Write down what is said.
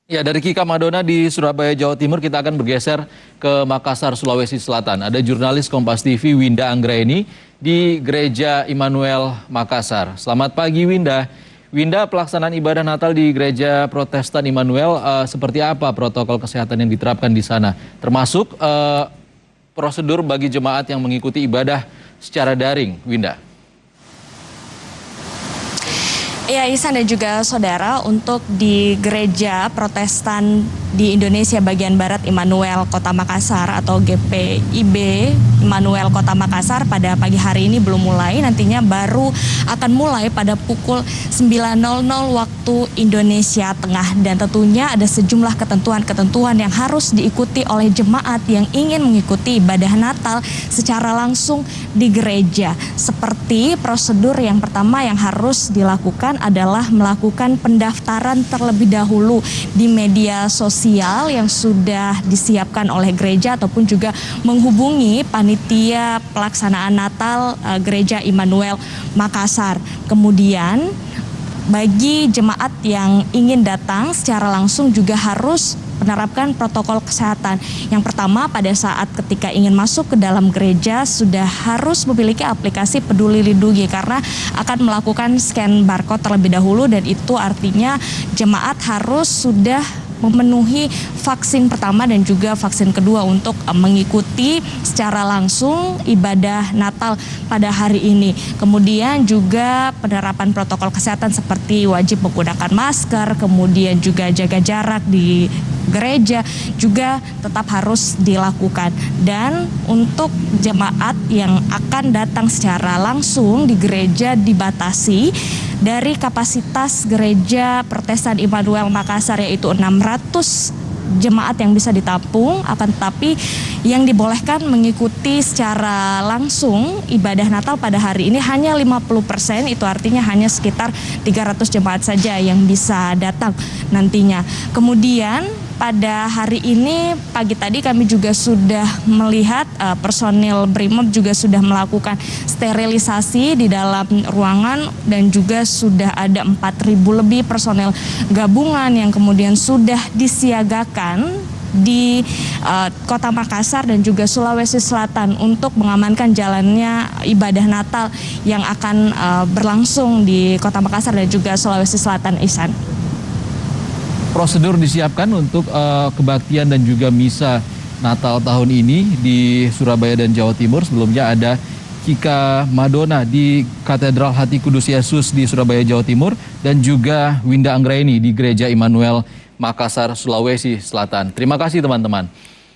Ya, dari Kika Madona di Surabaya, Jawa Timur, kita akan bergeser ke Makassar, Sulawesi Selatan. Ada jurnalis Kompas TV Winda Anggraeni di Gereja Immanuel Makassar. Selamat pagi, Winda. Winda, pelaksanaan ibadah Natal di Gereja Protestan Immanuel, seperti apa protokol kesehatan yang diterapkan di sana? Termasuk prosedur bagi jemaat yang mengikuti ibadah secara daring, Winda. Ya, Ihsan dan juga saudara, untuk di Gereja Protestan di Indonesia bagian Barat Immanuel Kota Makassar atau GPIB Immanuel Kota Makassar pada pagi hari ini belum mulai, nantinya baru akan mulai pada pukul 9.00 waktu Indonesia Tengah, dan tentunya ada sejumlah ketentuan-ketentuan yang harus diikuti oleh jemaat yang ingin mengikuti ibadah Natal secara langsung di gereja. Seperti prosedur yang pertama yang harus dilakukan adalah melakukan pendaftaran terlebih dahulu di media sosial yang sudah disiapkan oleh gereja, ataupun juga menghubungi panitia pelaksanaan Natal Gereja Immanuel Makassar. Kemudian bagi jemaat yang ingin datang secara langsung juga harus menerapkan protokol kesehatan. Yang pertama, pada saat ketika ingin masuk ke dalam gereja sudah harus memiliki aplikasi Peduli Lindungi, karena akan melakukan scan barcode terlebih dahulu, dan itu artinya jemaat harus sudah memenuhi vaksin pertama dan juga vaksin kedua untuk mengikuti secara langsung ibadah Natal pada hari ini. Kemudian juga penerapan protokol kesehatan seperti wajib menggunakan masker, kemudian juga jaga jarak di gereja juga tetap harus dilakukan. Dan untuk jemaat yang akan datang secara langsung di gereja dibatasi dari kapasitas Gereja Protestan Immanuel Makassar, yaitu 600 jemaat yang bisa ditampung, akan tetapi yang dibolehkan mengikuti secara langsung ibadah Natal pada hari ini hanya 50%, itu artinya hanya sekitar 300 jemaat saja yang bisa datang nantinya. Kemudian pada hari ini pagi tadi kami juga sudah melihat personil BRIMOB juga sudah melakukan sterilisasi di dalam ruangan, dan juga sudah ada 4.000 lebih personil gabungan yang kemudian sudah disiagakan di Kota Makassar dan juga Sulawesi Selatan untuk mengamankan jalannya ibadah Natal yang akan berlangsung di Kota Makassar dan juga Sulawesi Selatan, Ihsan. Prosedur disiapkan untuk kebaktian dan juga misa Natal tahun ini di Surabaya dan Jawa Timur. Sebelumnya ada Kika Madona di Katedral Hati Kudus Yesus di Surabaya, Jawa Timur, dan juga Winda Anggraeni di Gereja Immanuel Makassar, Sulawesi Selatan. Terima kasih teman-teman.